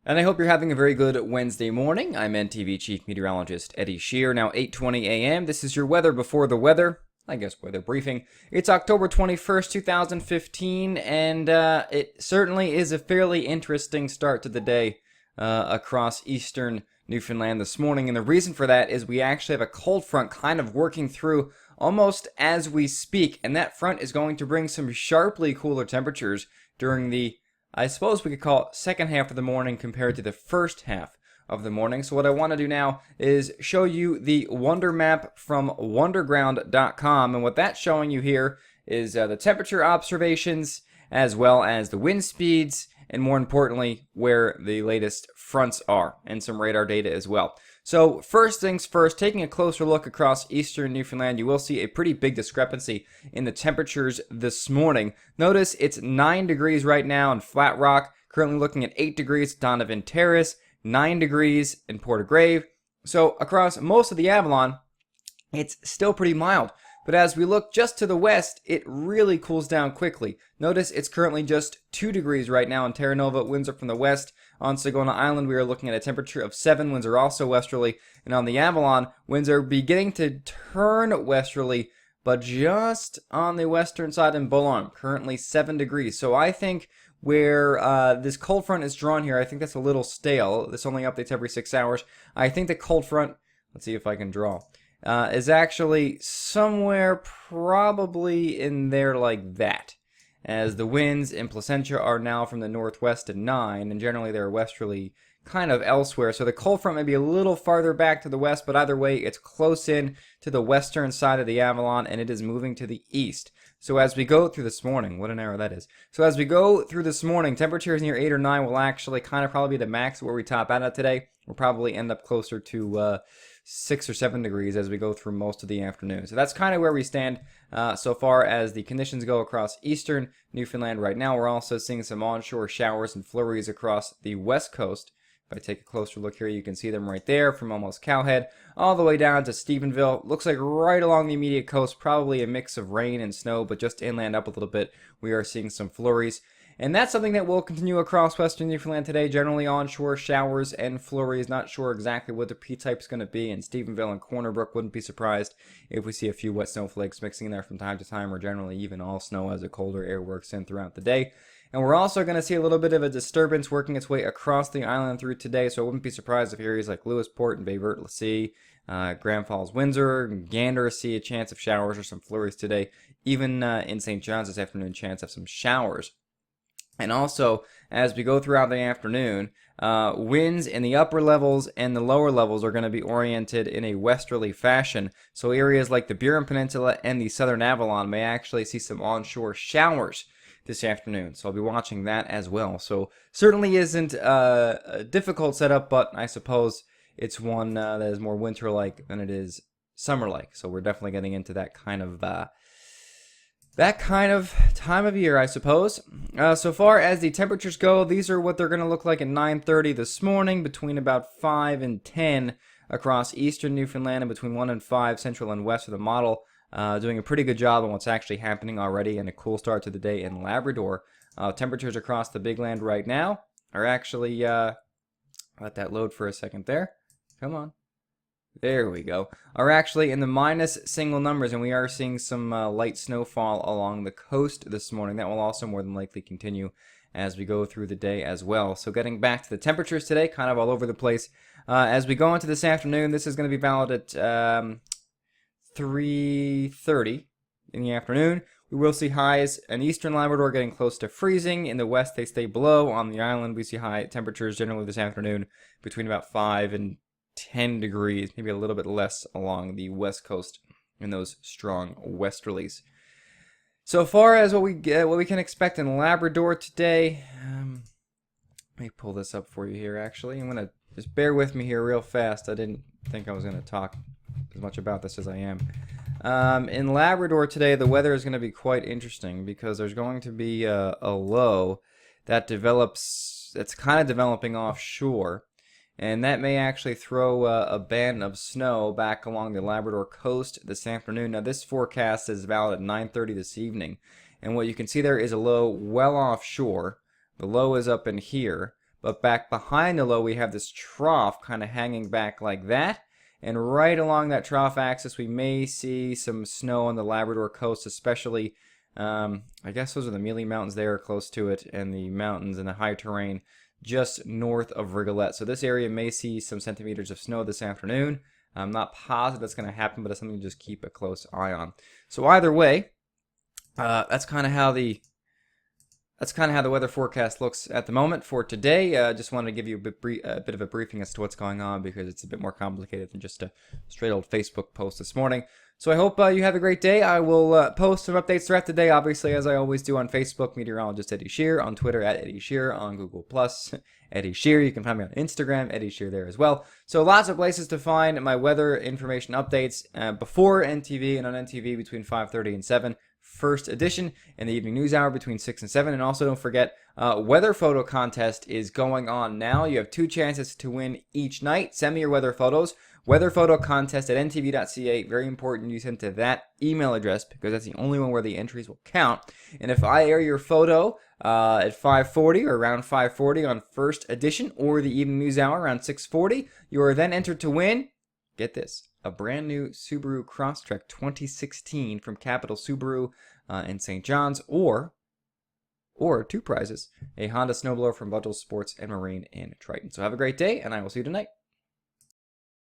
And I hope you're having a very good Wednesday morning. I'm NTV Chief Meteorologist Eddie Shear. Now 8:20 a.m. This is your weather before the weather. I guess weather briefing. It's October 21st, 2015, and it certainly is a fairly interesting start to the day across eastern Newfoundland this morning. And the reason for that is we actually have a cold front kind of working through almost as we speak. And that front is going to bring some sharply cooler temperatures during the, I suppose we could call it, second half of the morning compared to the first half of the morning. So what I want to do now is show you the Wonder Map from wonderground.com, and what that's showing you here is the temperature observations as well as the wind speeds, and more importantly where the latest fronts are, and some radar data as well. So first things first, taking a closer look across eastern Newfoundland, you will see a pretty big discrepancy in the temperatures this morning. Notice it's 9 degrees right now in Flat Rock, currently looking at 8 degrees at Donovan Terrace, 9 degrees in Portagrave. So across most of the Avalon, it's still pretty mild. But as we look just to the west, it really cools down quickly. Notice it's currently just 2 degrees right now in Terra Nova. Winds are from the west. On Sagona Island, we are looking at a temperature of 7. Winds are also westerly. And on the Avalon, winds are beginning to turn westerly, but just on the western side in Boulogne, currently 7 degrees. So I think where this cold front is drawn here, I think that's a little stale. This only updates every 6 hours. I think the cold front, let's see if I can draw, is actually somewhere probably in there like that, as the winds in Placentia are now from the northwest at 9, and generally they're westerly kind of elsewhere. So the cold front may be a little farther back to the west, but either way, it's close in to the western side of the Avalon, and it is moving to the east. So as we go through this morning, what an arrow that is. So as we go through this morning, temperatures near 8 or 9 will actually kind of probably be the max where we top out at today. We'll probably end up closer to 6 or 7 degrees as we go through most of the afternoon. So that's kind of where we stand so far as the conditions go across eastern Newfoundland right now. We're also seeing some onshore showers and flurries across the west coast. If I take a closer look here, you can see them right there from almost Cowhead all the way down to Stephenville. Looks like right along the immediate coast, probably a mix of rain and snow, but just inland up a little bit, we are seeing some flurries. And that's something that will continue across western Newfoundland today. Generally onshore showers and flurries. Not sure exactly what the P-type is going to be. In Stephenville and Corner Brook, wouldn't be surprised if we see a few wet snowflakes mixing in there from time to time, or generally even all snow as the colder air works in throughout the day. And we're also going to see a little bit of a disturbance working its way across the island through today, so I wouldn't be surprised if areas like Lewisport and Baie Verte, Grand Falls, Windsor, Gander see a chance of showers or some flurries today. Even in St. John's this afternoon, chance of some showers. And also, as we go throughout the afternoon, winds in the upper levels and the lower levels are going to be oriented in a westerly fashion. So areas like the Burin Peninsula and the southern Avalon may actually see some onshore showers this afternoon. So I'll be watching that as well. So certainly isn't a difficult setup, but I suppose it's one that is more winter-like than it is summer-like. So we're definitely getting into that kind of time of year, I suppose. So far as the temperatures go, these are what they're going to look like at 9:30 this morning, between about 5 and 10 across eastern Newfoundland, and between 1 and 5 central and west of the model. Doing a pretty good job on what's actually happening already, and a cool start to the day in Labrador. Temperatures across the big land right now are actually, let that load for a second there. Come on. There we go. Are actually in the minus single numbers, and we are seeing some light snowfall along the coast this morning. That will also more than likely continue as we go through the day as well. So getting back to the temperatures today, kind of all over the place. As we go into this afternoon, this is going to be valid at 3:30 in the afternoon. We will see highs in eastern Labrador getting close to freezing. In the west, they stay below. On the island, we see high temperatures generally this afternoon between about 5 and 10 degrees, maybe a little bit less along the west coast in those strong westerlies. So far as what we can expect in Labrador today, let me pull this up for you here. Actually, I'm gonna just bear with me here real fast. I didn't think I was gonna talk as much about this as I am. In Labrador today, the weather is going to be quite interesting because there's going to be a low that develops, that's kind of developing offshore, and that may actually throw a band of snow back along the Labrador coast this afternoon. Now, this forecast is valid at 9:30 this evening, and what you can see there is a low well offshore. The low is up in here, but back behind the low, we have this trough kind of hanging back like that. And right along that trough axis, we may see some snow on the Labrador coast, especially, I guess those are the Mealy Mountains there close to it, and the mountains and the high terrain just north of Rigolette. So this area may see some centimeters of snow this afternoon. I'm not positive that's going to happen, but it's something to just keep a close eye on. So either way, that's kind of how the weather forecast looks at the moment for today. Just wanted to give you a bit of a briefing as to what's going on, because it's a bit more complicated than just a straight old Facebook post this morning. So I hope you have a great day. I will post some updates throughout the day, obviously, as I always do on Facebook, meteorologist Eddie Shear, on Twitter at Eddie Shear, on Google+, Eddie Shear. You can find me on Instagram, Eddie Shear there as well. So lots of places to find my weather information updates before NTV and on NTV between 5:30 and 7. First edition, in the evening news hour between 6 and 7. And also don't forget, weather photo contest is going on now. You have 2 chances to win each night. Send me your weather photos. Weather photo contest at ntv.ca. Very important you send to that email address, because that's the only one where the entries will count. And if I air your photo at 5:40 or around 5:40 on first edition, or the evening news hour around 6:40, you are then entered to win, get this, a brand new Subaru Crosstrek 2016 from Capital Subaru in St. John's, or 2 prizes, a Honda snowblower from Budgel Sports and Marine in Triton. So have a great day, and I will see you tonight.